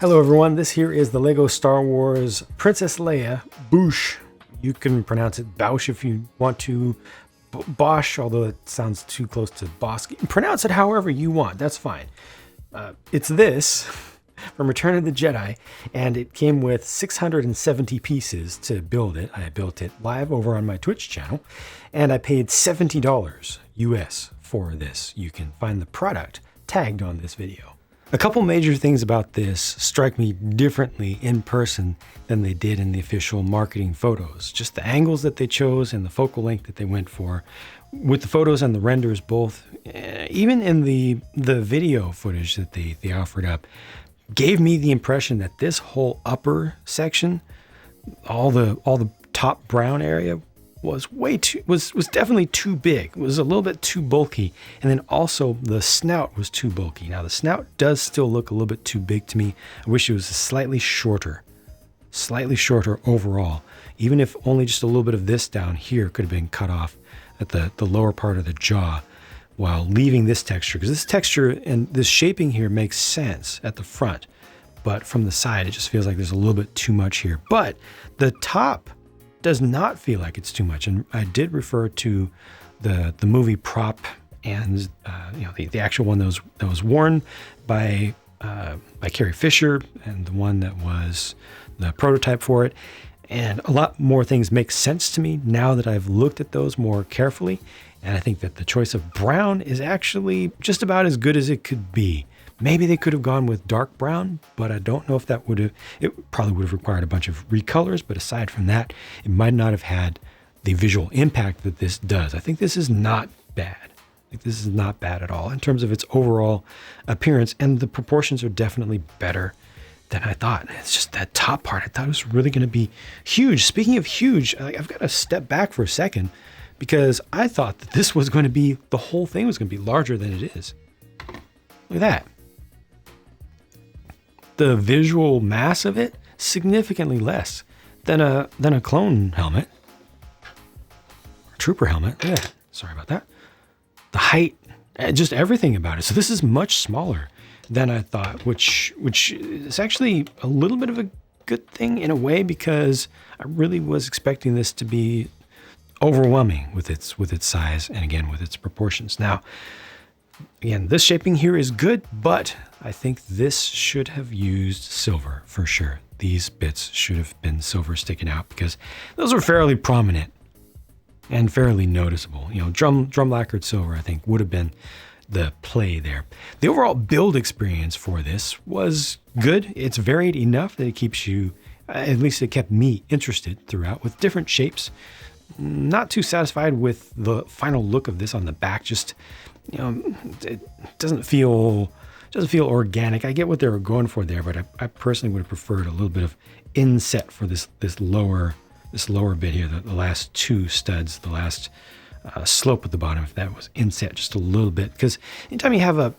Hello everyone, this here is the LEGO Star Wars Princess Leia Boushh. You can pronounce it Boushh if you want to, Boushh, although it sounds too close to Bossk. You can pronounce it however you want, that's fine. It's this from Return of the Jedi, and it came with 670 pieces to build it. I built it live over on my Twitch channel, and I paid $70 US for this. You can find the product tagged on this video. A couple major things about this strike me differently in person than they did in the official marketing photos. Just the angles that they chose and the focal length that they went for. With the photos and the renders both, even in the video footage that they offered up, gave me the impression that this whole upper section, all the top brown area, was definitely too big. It was a little bit too bulky, and then also the snout was too bulky. Now the snout does still look a little bit too big to me. I wish it was slightly shorter overall. Even if only just a little bit of this down here could have been cut off at the lower part of the jaw, while leaving this texture, because this texture and this shaping here makes sense at the front, but from the side it just feels like there's a little bit too much here. But the top does not feel like it's too much, and I did refer to the movie prop and the actual one that was worn by Carrie Fisher, and the one that was the prototype for it. And a lot more things make sense to me now that I've looked at those more carefully, and I think that the choice of brown is actually just about as good as it could be. Maybe they could have gone with dark brown, but I don't know if it probably would have required a bunch of recolors, but aside from that, it might not have had the visual impact that this does. I think this is not bad. This is not bad at all in terms of its overall appearance, and the proportions are definitely better than I thought. It's just that top part, I thought it was really going to be huge. Speaking of huge, I've got to step back for a second, because I thought that this was going to be, the whole thing was going to be larger than it is. Look at that. The visual mass of it, significantly less than a clone helmet, or trooper helmet. Yeah, sorry about that. The height, just everything about it. So this is much smaller than I thought, which is actually a little bit of a good thing in a way, because I really was expecting this to be overwhelming with its size and again with its proportions. Now, again, this shaping here is good, but I think this should have used silver for sure. These bits should have been silver sticking out, because those are fairly prominent and fairly noticeable. Drum lacquered silver, I think, would have been the play there. The overall build experience for this was good. It's varied enough that it keeps you, at least it kept me interested throughout, with different shapes. Not too satisfied with the final look of this on the back. Just, it doesn't feel organic. I get what they were going for there, but I personally would have preferred a little bit of inset for this lower bit here, the last two studs, the last slope at the bottom, if that was inset just a little bit. Because anytime you have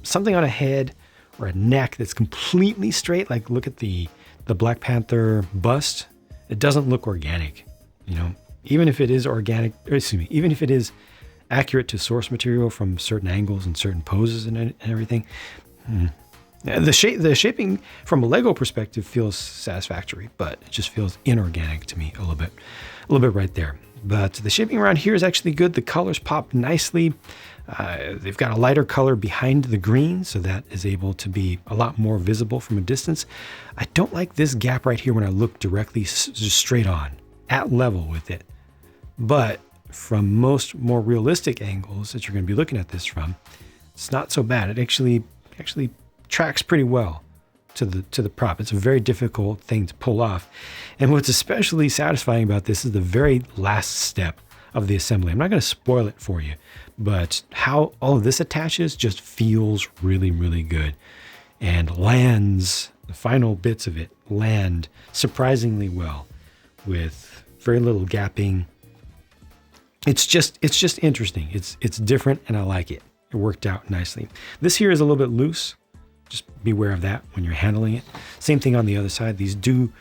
something on a head or a neck that's completely straight, like look at the Black Panther bust, it doesn't look organic. Even if it is even if it is accurate to source material from certain angles and certain poses and everything. The shaping from a Lego perspective feels satisfactory, but it just feels inorganic to me a little bit right there. But the shaping around here is actually good. The colors pop nicely. They've got a lighter color behind the green, so that is able to be a lot more visible from a distance. I don't like this gap right here when I look directly just straight on, at level with it. But from most more realistic angles that you're going to be looking at this from, it's not so bad. It actually tracks pretty well to the prop. It's a very difficult thing to pull off. And what's especially satisfying about this is the very last step of the assembly. I'm not going to spoil it for you, but how all of this attaches just feels really, really good, and lands, the final bits of it land surprisingly well with very little gapping. It's just interesting. It's different, and I like it. It worked out nicely. This here is a little bit loose. Just beware of that when you're handling it. Same thing on the other side. These do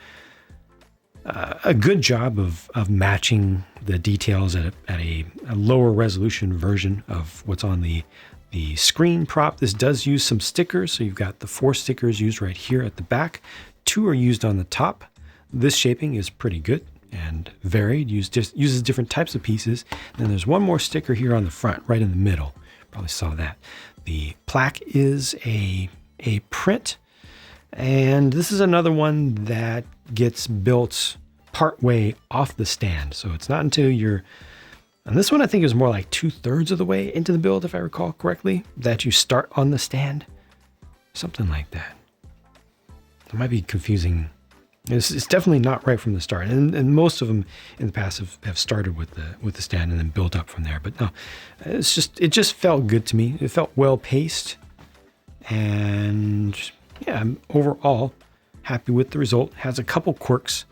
a good job of matching the details at a lower resolution version of what's on the The screen prop, this does use some stickers. So you've got the 4 stickers used right here at the back. 2 are used on the top. This shaping is pretty good and varied, uses different types of pieces. And then there's one more sticker here on the front, right in the middle. Probably saw that. The plaque is a print, and this is another one that gets built part way off the stand. So it's not until you're, and this one I think is more like 2/3 of the way into the build, if I recall correctly, that you start on the stand. Something like that. It might be confusing. It's definitely not right from the start, and most of them in the past have started with the stand and then built up from there. But no, it just felt good to me. It felt well paced, and yeah, I'm overall happy with the result. It has a couple quirks,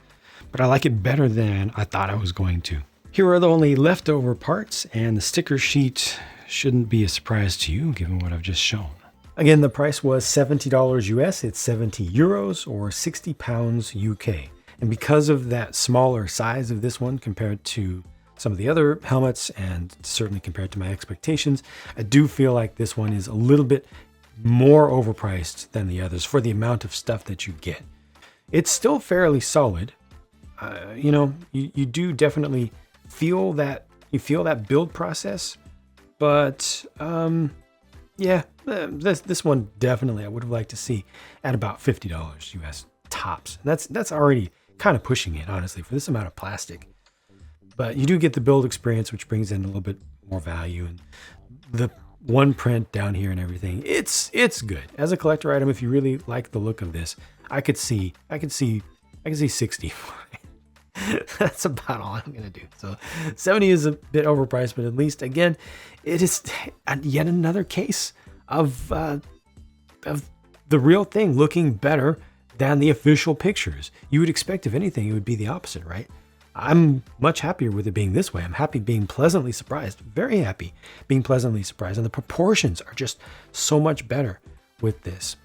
but I like it better than I thought I was going to. Here are the only leftover parts, and the sticker sheet shouldn't be a surprise to you given what I've just shown. Again, the price was $70 US. It's 70 euros or 60 pounds UK. And because of that smaller size of this one compared to some of the other helmets, and certainly compared to my expectations, I do feel like this one is a little bit more overpriced than the others for the amount of stuff that you get. It's still fairly solid. You do definitely feel that build process, but yeah, this one definitely I would have liked to see at about $50 US tops. That's already kind of pushing it, honestly, for this amount of plastic. But you do get the build experience, which brings in a little bit more value, and the one print down here and everything. It's good as a collector item. If you really like the look of this, I could see 60. That's about all I'm gonna do. So 70 is a bit overpriced, but at least, again, it is yet another case of the real thing looking better than the official pictures. You would expect, if anything, it would be the opposite, right? I'm much happier with it being this way. I'm happy being pleasantly surprised, very happy being pleasantly surprised. And the proportions are just so much better with this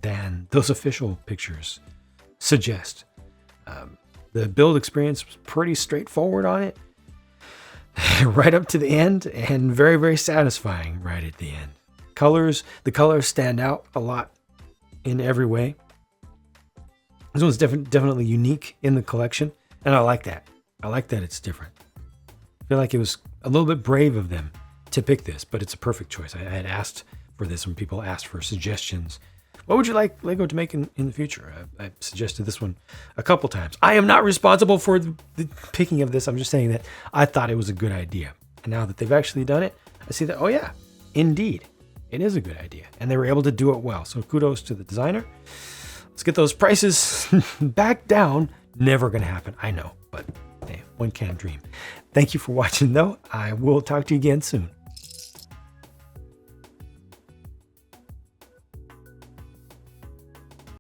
than those official pictures suggest. The build experience was pretty straightforward on it, right up to the end, and very, very satisfying right at the end. The colors stand out a lot in every way. This one's definitely unique in the collection, and I like that. I like that it's different. I feel like it was a little bit brave of them to pick this, but it's a perfect choice. I had asked for this when people asked for suggestions. What would you like Lego to make in the future? I suggested this one a couple times. I am not responsible for the picking of this. I'm just saying that I thought it was a good idea. And now that they've actually done it, I see that, oh yeah, indeed, it is a good idea. And they were able to do it well. So kudos to the designer. Let's get those prices back down. Never going to happen, I know, but hey, one can dream. Thank you for watching, though. I will talk to you again soon.